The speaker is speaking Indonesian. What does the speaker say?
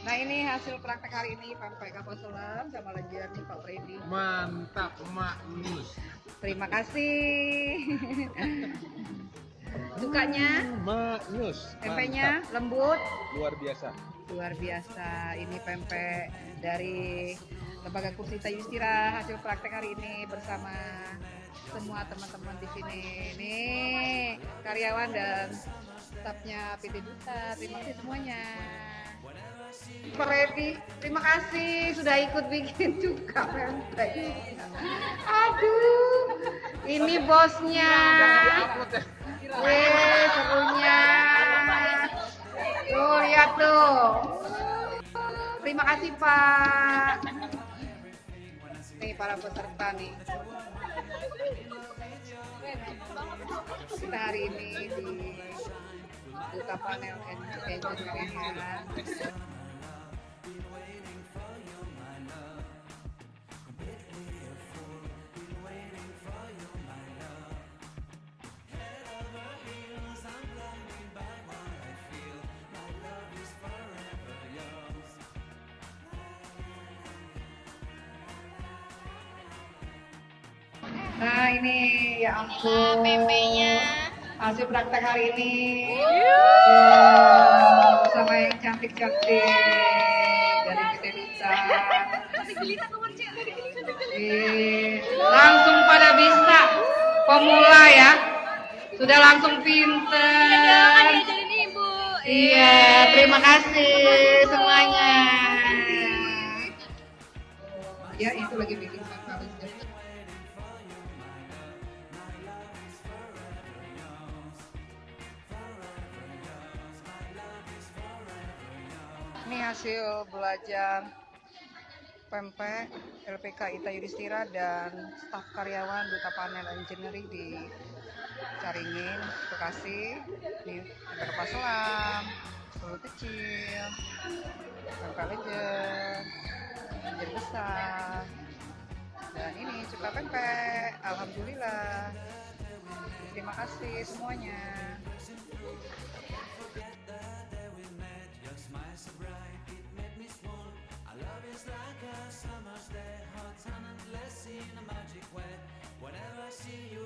Nah ini hasil praktek hari ini pempek kapal selam sama lajian nih Pak Freddy. Mantap, Mak Nus. Terima kasih. Sukanya Mak Nus. pempeknya lembut, Luar biasa. luar biasa. Ini pempek dari Lembaga Kursi Yudhistira hasil praktek hari ini bersama semua teman-teman di sini. Nih karyawan dan stafnya PT Duta. Terima kasih semuanya. Pak Reddy, terima kasih sudah ikut bikin juga pempek. Aduh, ini bosnya. Wih, serunya. Tuh, lihat tuh. Terima kasih, Pak. Nih, para peserta nih. Kita hari ini di Duta Panel Engineering. Nah ini ya ampun, pempeknya hasil praktek hari ini. Sama yang cantik-cantik dari PT Duta. Langsung pada bisa, pemula ya, sudah langsung pinter. Iya, terima kasih semuanya. Ya itu lagi bikin pempek. Ini hasil belajar pempek LPK ITA Yudhistira dan staf karyawan Duta Panel Engineering di Caringin, Bekasi. Ini ada kapal selam, telur kecil, pempek legend, menjadi besar, dan ini cuka pempek. Alhamdulillah. Terima kasih semuanya. Like a summer's day, hot and endless in a magic way. Whenever I see you